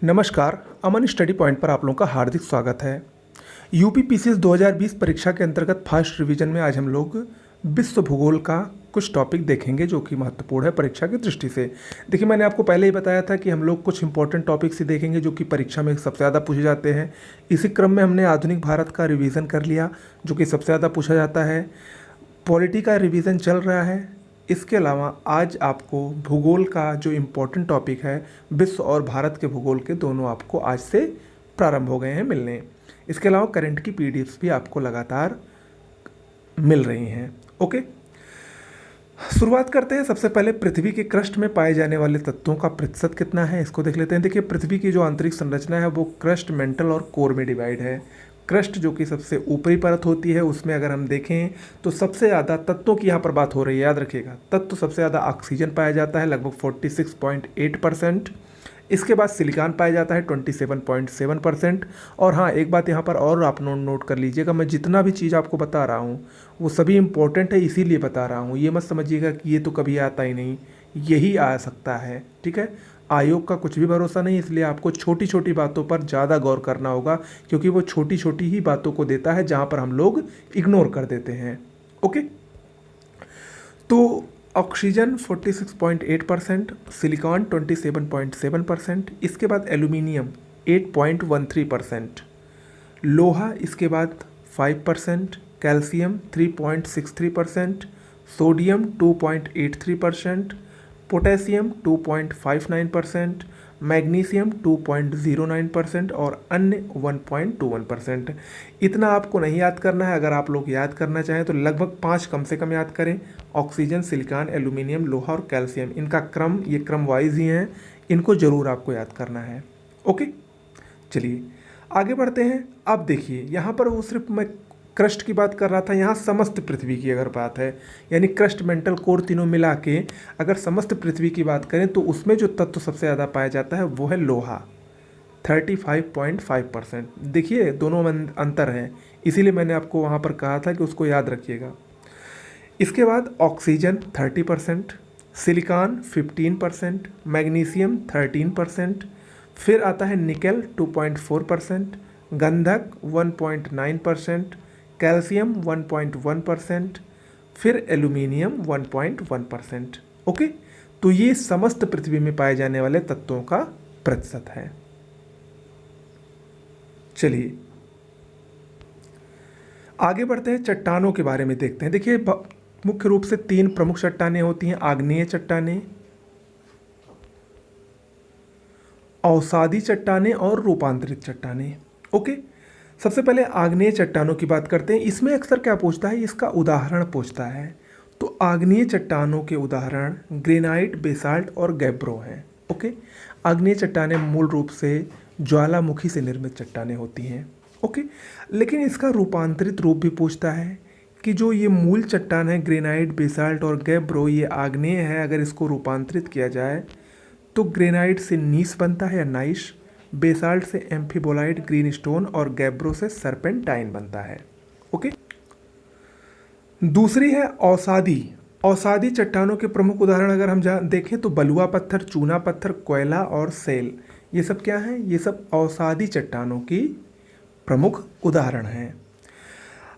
नमस्कार। अमन study point पर आप लोगों का हार्दिक स्वागत है। यूपी पीसीएस 2020 परीक्षा के अंतर्गत फर्स्ट रिवीजन में आज हम लोग विश्व भूगोल का कुछ टॉपिक देखेंगे जो कि महत्वपूर्ण है परीक्षा की दृष्टि से। देखिए, मैंने आपको पहले ही बताया था कि हम लोग कुछ इंपॉर्टेंट टॉपिक्स ही देखेंगे जो कि परीक्षा में सबसे ज़्यादा पूछे जाते हैं। इसी क्रम में हमने आधुनिक भारत का रिवीजन कर लिया जो कि सबसे ज़्यादा पूछा जाता है। पॉलिटी का रिवीजन चल रहा है। इसके अलावा आज आपको भूगोल का जो इम्पोर्टेंट टॉपिक है, विश्व और भारत के भूगोल के दोनों आपको आज से प्रारंभ हो गए हैं मिलने। इसके अलावा करंट की पीडीएफ्स भी आपको लगातार मिल रही हैं। ओके, शुरुआत करते हैं। सबसे पहले पृथ्वी के क्रस्ट में पाए जाने वाले तत्वों का प्रतिशत कितना है इसको देख लेते हैं। देखिए, पृथ्वी की जो आंतरिक संरचना है वो क्रस्ट, मेंटल और कोर में डिवाइड है। क्रस्ट जो कि सबसे ऊपरी परत होती है, उसमें अगर हम देखें तो सबसे ज़्यादा तत्वों की यहाँ पर बात हो रही है, याद रखिएगा। तत्व सबसे ज़्यादा ऑक्सीजन पाया जाता है लगभग 46.8%। इसके बाद सिलिकॉन पाया जाता है 27.7%। और हाँ, एक बात यहाँ पर और आप नोट कर लीजिएगा, मैं जितना भी चीज़ आपको बता रहा हूँ वो सभी इंपॉर्टेंट है, इसीलिए बता रहा हूँ। ये मत समझिएगा कि ये तो कभी आता ही नहीं, यही आ सकता है। ठीक है, आयोग का कुछ भी भरोसा नहीं, इसलिए आपको छोटी छोटी बातों पर ज़्यादा गौर करना होगा क्योंकि वो छोटी छोटी ही बातों को देता है जहाँ पर हम लोग इग्नोर कर देते हैं। ओके, तो ऑक्सीजन 46.8%, सिलिकॉन 27.7%, इसके बाद एल्यूमिनियम 8.13%, लोहा इसके बाद 5%, कैल्शियम 3.63%, सोडियम 2.83%, पोटेशियम 2.59%, मैग्नीशियम 2.09% और अन्य 1.21%। इतना आपको नहीं याद करना है। अगर आप लोग याद करना चाहें तो लगभग 5 कम से कम याद करें। ऑक्सीजन, सिलिकॉन, एल्यूमिनियम, लोहा और कैल्शियम, इनका क्रम ये क्रम वाइज ही हैं, इनको ज़रूर आपको याद करना है। ओके, चलिए आगे बढ़ते हैं। अब देखिए, यहाँ पर वो सिर्फ मैं क्रस्ट की बात कर रहा था, यहाँ समस्त पृथ्वी की अगर बात है, यानी क्रस्ट, मेंटल, कोर तीनों मिला के अगर समस्त पृथ्वी की बात करें तो उसमें जो तत्व सबसे ज़्यादा पाया जाता है वो है लोहा, 35.5%। देखिए, दोनों में अंतर है, इसीलिए मैंने आपको वहाँ पर कहा था कि उसको याद रखिएगा। इसके बाद ऑक्सीजन 30%, सिलिकॉन 15%, मैग्नीशियम 13%, फिर आता है निकेल 2.4%, गंधक 1.9%, कैल्शियम 1.1%, फिर एल्यूमिनियम 1.1%। ओके, तो ये समस्त पृथ्वी में पाए जाने वाले तत्वों का प्रतिशत है। चलिए आगे बढ़ते हैं, चट्टानों के बारे में देखते हैं। देखिए, मुख्य रूप से 3 प्रमुख चट्टानें होती हैं, आग्नेय चट्टानें, अवसादी चट्टानें और रूपांतरित चट्टानें। ओके, सबसे पहले आग्नेय चट्टानों की बात करते हैं। इसमें अक्सर क्या पूछता है, इसका उदाहरण पूछता है। तो आग्नेय चट्टानों के उदाहरण ग्रेनाइट, बेसाल्ट और गैब्रो हैं। ओके, आग्नेय चट्टानें मूल रूप से ज्वालामुखी से निर्मित चट्टानें होती हैं। ओके, लेकिन इसका रूपांतरित रूप भी पूछता है कि जो ये मूल चट्टान है ग्रेनाइट, बेसाल्ट और गैब्रो, ये आग्नेय है, अगर इसको रूपांतरित किया जाए तो ग्रेनाइट से नीस बनता है या नाइश, बेसाल्ट से एम्फीबोलाइट ग्रीन स्टोन और गैब्रो से सर्पेंटाइन बनता है। ओके, दूसरी है औसादी। औसादी चट्टानों के प्रमुख उदाहरण अगर हम देखें तो बलुआ पत्थर, चूना पत्थर, कोयला और सेल, ये सब क्या हैं, ये सब औसादी चट्टानों की प्रमुख उदाहरण हैं।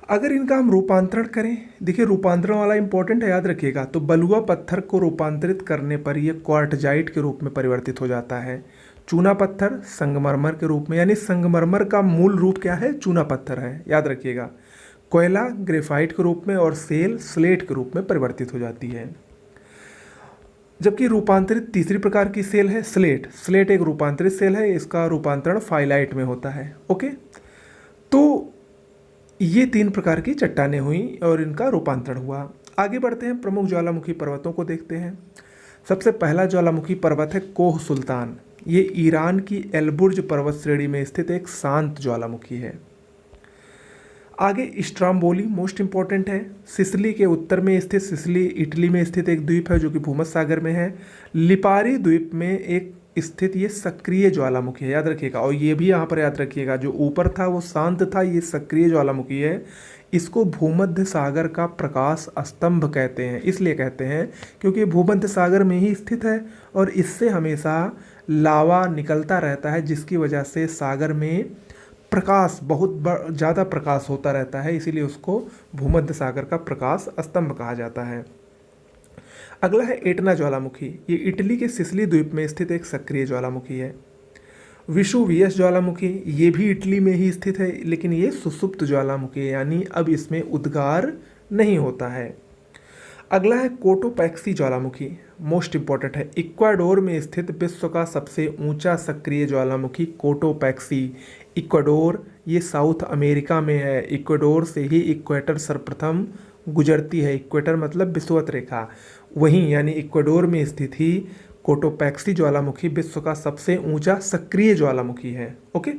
अगर इनका हम रूपांतरण करें, देखिए रूपांतरण वाला इंपॉर्टेंट है, याद रखिएगा। तो बलुआ पत्थर को रूपांतरित करने पर यह क्वार्टजाइट के रूप में परिवर्तित हो जाता है। चूना पत्थर संगमरमर के रूप में, यानी संगमरमर का मूल रूप क्या है, चूना पत्थर है, याद रखिएगा। कोयला ग्रेफाइट के रूप में और सेल स्लेट के रूप में परिवर्तित हो जाती है। जबकि रूपांतरित तीसरी प्रकार की सेल है स्लेट। स्लेट एक रूपांतरित सेल है, इसका रूपांतरण फाइलाइट में होता है। ओके, तो ये 3 प्रकार की चट्टानें हुई और इनका रूपांतरण हुआ। आगे बढ़ते हैं, प्रमुख ज्वालामुखी पर्वतों को देखते हैं। सबसे पहला ज्वालामुखी पर्वत है कोह सुल्तान। ये ईरान की एलबुर्ज पर्वत श्रेणी में स्थित एक शांत ज्वालामुखी है। आगे स्ट्राम्बोली मोस्ट इंपॉर्टेंट है, सिसिली के उत्तर में स्थित, सिसिली इटली में स्थित एक द्वीप है जो कि भूमध्य सागर में है। लिपारी द्वीप में एक स्थित ये सक्रिय ज्वालामुखी है, याद रखिएगा। और ये भी यहाँ पर याद रखिएगा, जो ऊपर था वो शांत था, ये सक्रिय ज्वालामुखी है। इसको भूमध्य सागर का प्रकाश स्तंभ कहते हैं। इसलिए कहते हैं क्योंकि भूमध्य सागर में ही स्थित है और इससे हमेशा लावा निकलता रहता है, जिसकी वजह से सागर में प्रकाश बहुत ज़्यादा प्रकाश होता रहता है, इसीलिए उसको भूमध्य सागर का प्रकाश स्तंभ कहा जाता है। अगला है एटना ज्वालामुखी। ये इटली के सिसिली द्वीप में स्थित एक सक्रिय ज्वालामुखी है। विषुवियस ज्वालामुखी, ये भी इटली में ही स्थित है, लेकिन ये सुसुप्त ज्वालामुखी है, यानी अब इसमें उद्गार नहीं होता है। अगला है कोटोपैक्सी ज्वालामुखी, मोस्ट इंपॉर्टेंट है। इक्वाडोर में स्थित विश्व का सबसे ऊंचा सक्रिय ज्वालामुखी कोटोपैक्सी। इक्वाडोर ये साउथ अमेरिका में है। इक्वाडोर से ही इक्वेटर सर्वप्रथम गुजरती है। इक्वेटर मतलब विषुवत रेखा, वहीं यानी इक्वाडोर में स्थित ही कोटोपैक्सी ज्वालामुखी विश्व का सबसे ऊंचा सक्रिय ज्वालामुखी है। ओके।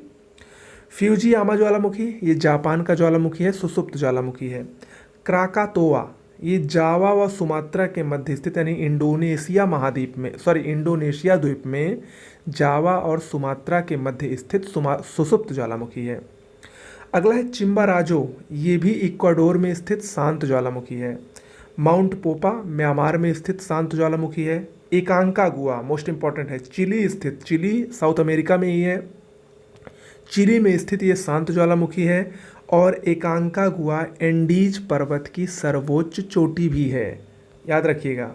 फ्यूजियामा ज्वालामुखी, ये जापान का ज्वालामुखी है, सुसुप्त ज्वालामुखी है। क्राकातोआ, ये जावा व सुमात्रा के मध्य स्थित यानी इंडोनेशिया महाद्वीप में, इंडोनेशिया द्वीप में जावा और सुमात्रा के मध्य स्थित सुसुप्त ज्वालामुखी है। अगला है चिम्बाराजो, ये भी इक्वाडोर में स्थित शांत ज्वालामुखी है। माउंट पोपा म्यांमार में स्थित शांत ज्वालामुखी है। एकांकागुआ मोस्ट इंपॉर्टेंट है, चिली स्थित, चिली साउथ अमेरिका में ही है, चिली में स्थित ये शांत ज्वालामुखी है। और एकांकागुआ एंडीज पर्वत की सर्वोच्च चोटी भी है, याद रखिएगा।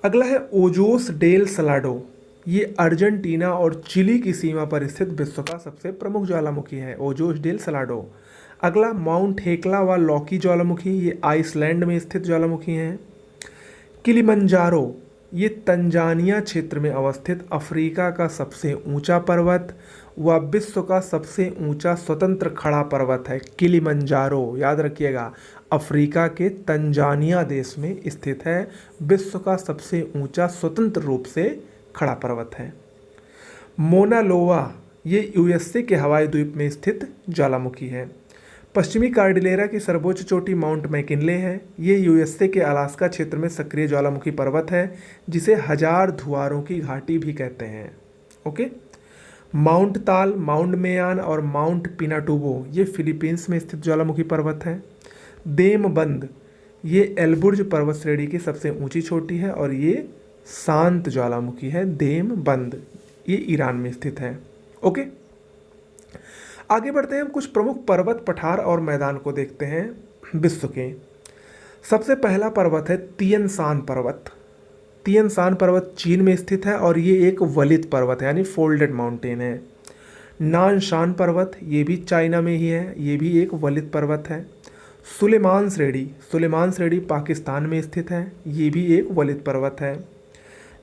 अगला है ओजोस डेल सलाडो, ये अर्जेंटीना और चिली की सीमा पर स्थित विश्व का सबसे प्रमुख ज्वालामुखी है, ओजोस डेल सलाडो। अगला माउंट हेक्ला व लॉकी ज्वालामुखी, ये आइसलैंड में स्थित ज्वालामुखी हैं। किलिमंजारो, ये तंजानिया क्षेत्र में अवस्थित अफ्रीका का सबसे ऊंचा पर्वत व विश्व का सबसे ऊंचा स्वतंत्र खड़ा पर्वत है। किलिमंजारो याद रखिएगा, अफ्रीका के तंजानिया देश में स्थित है, विश्व का सबसे ऊंचा स्वतंत्र रूप से खड़ा पर्वत है। मोना लोआ, ये यूएसए के हवाई द्वीप में स्थित ज्वालामुखी है। पश्चिमी कार्डिलेरा की सर्वोच्च चोटी माउंट मैकिनले है। ये यूएसए के अलास्का क्षेत्र में सक्रिय ज्वालामुखी पर्वत है, जिसे हजार धुआरों की घाटी भी कहते हैं। ओके। माउंट ताल, माउंट मेयान और माउंट पिनाटुबो, ये फिलीपींस में स्थित ज्वालामुखी पर्वत है। देमबंद, ये एल्बुर्ज पर्वत श्रेणी की सबसे ऊंची चोटी है और ये शांत ज्वालामुखी है। देमबंद ये ईरान में स्थित है। ओके। आगे बढ़ते हैं, हम कुछ प्रमुख पर्वत पठार और मैदान को देखते हैं विश्व के। सबसे पहला पर्वत है तियन शान पर्वत। तियन शान पर्वत चीन में स्थित है और ये एक वलित पर्वत है, यानी फोल्डेड माउंटेन है। नानशान पर्वत, ये भी चाइना में ही है, ये भी एक वलित पर्वत है। सुलेमान श्रेणी पाकिस्तान में स्थित है, ये भी एक वलित पर्वत है।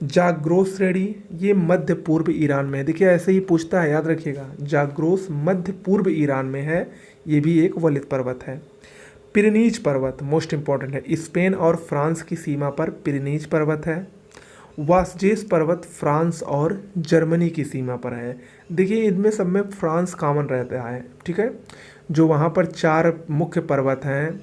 जाग्रोस श्रेणी, ये मध्य पूर्व ईरान में है। देखिए ऐसे ही पूछता है, याद रखिएगा, जाग्रोस मध्य पूर्व ईरान में है, ये भी एक वलित पर्वत है। पिरेनीज पर्वत मोस्ट इंपॉर्टेंट है, स्पेन और फ्रांस की सीमा पर पिरेनीज पर्वत है। वासजेस पर्वत फ्रांस और जर्मनी की सीमा पर है। देखिए इनमें सब में फ्रांस कॉमन रहता है, ठीक है। जो वहाँ पर 4 मुख्य पर्वत हैं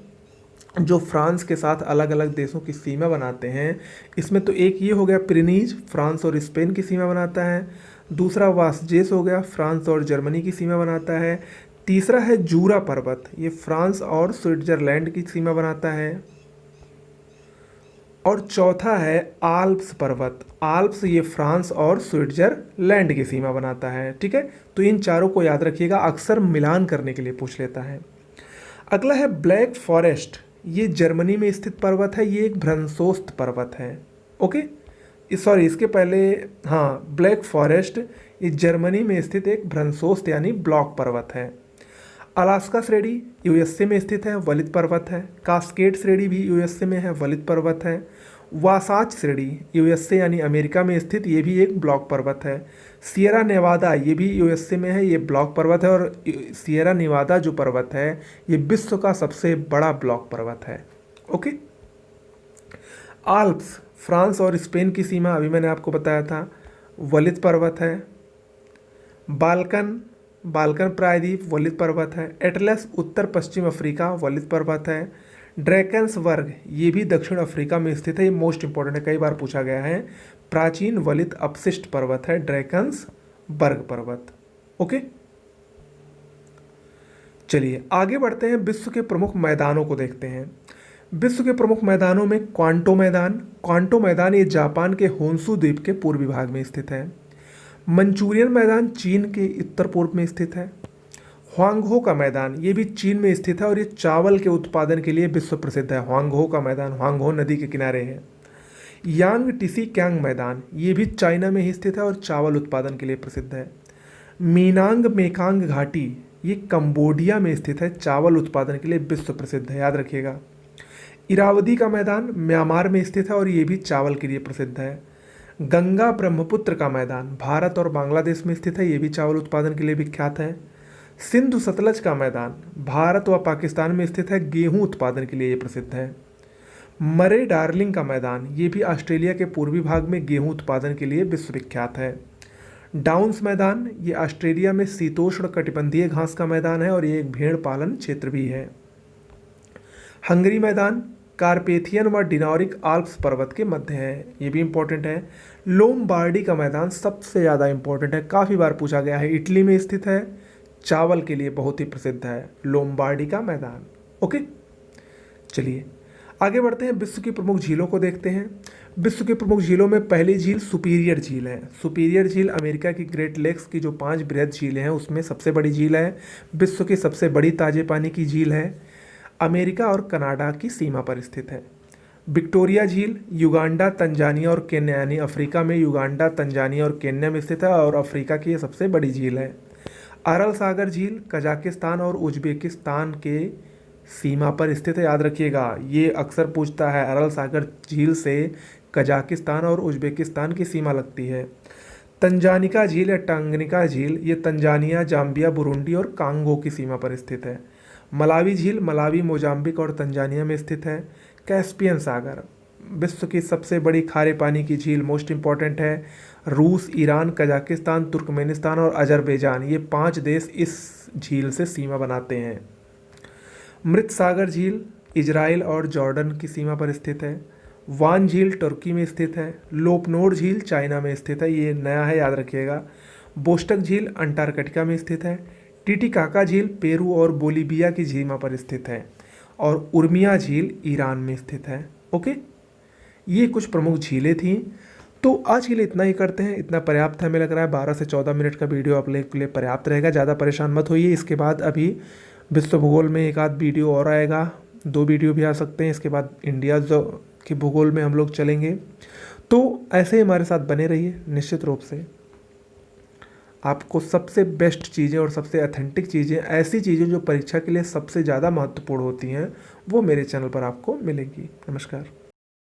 जो फ्रांस के साथ अलग अलग देशों की सीमा बनाते हैं, इसमें तो एक ये हो गया पिरेनीज, फ्रांस और स्पेन की सीमा बनाता है। दूसरा वासजेस हो गया, फ्रांस और जर्मनी की सीमा बनाता है। तीसरा है जूरा पर्वत, ये फ्रांस और स्विट्जरलैंड की सीमा बनाता है। और चौथा है आल्प्स पर्वत, आल्प्स ये फ्रांस और स्विट्जरलैंड की सीमा बनाता है, ठीक है। तो इन चारों को याद रखिएगा, अक्सर मिलान करने के लिए पूछ लेता है। अगला है ब्लैक फॉरेस्ट, ये जर्मनी में स्थित पर्वत है, ये एक भ्रंशोस्त पर्वत है। ओके, इसके पहले, हाँ, ब्लैक फॉरेस्ट ये जर्मनी में स्थित एक भ्रंशोस्त यानी ब्लॉक पर्वत है। अलास्का श्रेणी यूएसए में स्थित है, वलित पर्वत है। कास्केड श्रेणी भी यूएसए में है, वलित पर्वत है। वासाच श्रेणी यूएसए यानी अमेरिका में स्थित, ये भी एक ब्लॉक पर्वत है। सियरा नेवादा ये भी यूएसए में है, ये ब्लॉक पर्वत है। और सियरा नेवादा जो पर्वत है ये विश्व का सबसे बड़ा ब्लॉक पर्वत है। ओके। आल्प्स फ्रांस और स्पेन की सीमा, अभी मैंने आपको बताया था, वलित पर्वत है। बाल्कन प्रायद्वीप वलित पर्वत है। एटलस उत्तर पश्चिम अफ्रीका वलित पर्वत है। ड्रैकन्सबर्ग ये भी दक्षिण अफ्रीका में स्थित है, ये मोस्ट इंपॉर्टेंट है, कई बार पूछा गया है। प्राचीन वलित अपशिष्ट पर्वत है ड्रैकन्सबर्ग पर्वत। ओके, चलिए आगे बढ़ते हैं, विश्व के प्रमुख मैदानों को देखते हैं। विश्व के प्रमुख मैदानों में क्वांटो मैदान। क्वांटो मैदान ये जापान के होन्शु द्वीप के पूर्वी भाग में स्थित है। मंचूरियन मैदान चीन के उत्तर पूर्व में स्थित है। ह्वांगहो का मैदान ये भी चीन में स्थित है और ये चावल के उत्पादन के लिए विश्व प्रसिद्ध है। ह्वांगहो का मैदान ह्वांगहो नदी के किनारे है। यांग टिसी क्यांग मैदान ये भी चाइना में ही स्थित है और चावल उत्पादन के लिए प्रसिद्ध है। मीनांग मेकांग घाटी ये कंबोडिया में स्थित है, चावल उत्पादन के लिए विश्व प्रसिद्ध है, याद रखिएगा। इरावदी का मैदान म्यांमार में स्थित है और ये भी चावल के लिए प्रसिद्ध है। गंगा ब्रह्मपुत्र का मैदान भारत और बांग्लादेश में स्थित है, ये भी चावल उत्पादन के लिए विख्यात है। सिंधु सतलज का मैदान भारत व पाकिस्तान में स्थित है, गेहूं उत्पादन के लिए ये प्रसिद्ध है। मरे डार्लिंग का मैदान ये भी ऑस्ट्रेलिया के पूर्वी भाग में गेहूं उत्पादन के लिए विश्वविख्यात है। डाउन्स मैदान ये ऑस्ट्रेलिया में शीतोष्ण कटिबंधीय घास का मैदान है और ये एक भेड़ पालन क्षेत्र भी है। हंगरी मैदान कार्पेथियन व डिनोरिक आल्प्स पर्वत के मध्य है, ये भी इंपॉर्टेंट है। लोमबार्डी का मैदान सबसे ज़्यादा इंपॉर्टेंट है, काफ़ी बार पूछा गया है, इटली में स्थित है, चावल के लिए बहुत ही प्रसिद्ध है लोमबार्डी का मैदान। ओके, चलिए आगे बढ़ते हैं, विश्व की प्रमुख झीलों को देखते हैं। विश्व की प्रमुख झीलों में पहली झील सुपीरियर झील है। सुपीरियर झील अमेरिका की ग्रेट लेक्स की जो 5 बृहद झीलें हैं उसमें सबसे बड़ी झील है। विश्व की सबसे बड़ी ताजे पानी की झील है। अमेरिका और कनाडा की सीमा पर स्थित है। विक्टोरिया झील युगांडा, तंजानिया और केन्या, यानी अफ्रीका में युगांडा, तंजानिया और केन्या में स्थित है और अफ्रीका की ये सबसे बड़ी झील है। अरल सागर झील कजाकिस्तान और उज्बेकिस्तान के सीमा पर स्थित है, याद रखिएगा, ये अक्सर पूछता है। अरल सागर झील से कजाकिस्तान और उज्बेकिस्तान की सीमा लगती है। तंजानिका झील या टांगनिका झील ये तंजानिया, जाम्बिया, बुरुंडी और कांगो की सीमा पर स्थित है। मलावी झील मलावी, मोजाम्बिक और तंजानिया में स्थित है। कैस्पियन सागर विश्व की सबसे बड़ी खारे पानी की झील, मोस्ट इंपॉर्टेंट है। रूस, ईरान, कजाकिस्तान, तुर्कमेनिस्तान और अजरबैजान ये 5 देश इस झील से सीमा बनाते हैं। मृत सागर झील इजराइल और जॉर्डन की सीमा पर स्थित है। वान झील तुर्की में स्थित है। लोपनोर झील चाइना में स्थित है, ये नया है, याद रखिएगा। बोस्टक झील अंटार्कटिका में स्थित है। टिटिकाका झील पेरू और बोलीविया की सीमा पर स्थित है और उर्मिया झील ईरान में स्थित है। ओके, ये कुछ प्रमुख झीलें थीं। तो आज के लिए इतना ही करते हैं, इतना पर्याप्त है। हमें लग रहा है 12 से 14 मिनट का वीडियो आप लोग के लिए पर्याप्त रहेगा, ज़्यादा परेशान मत होइए। इसके बाद अभी विश्व भूगोल में एक आध वीडियो और आएगा, 2 वीडियो भी आ सकते हैं। इसके बाद इंडिया के भूगोल में हम लोग चलेंगे। तो ऐसे ही हमारे साथ बने रहिए। निश्चित रूप से आपको सबसे बेस्ट चीज़ें और सबसे ऑथेंटिक चीज़ें, ऐसी चीज़ें जो परीक्षा के लिए सबसे ज़्यादा महत्वपूर्ण होती हैं, वो मेरे चैनल पर आपको मिलेगी। नमस्कार।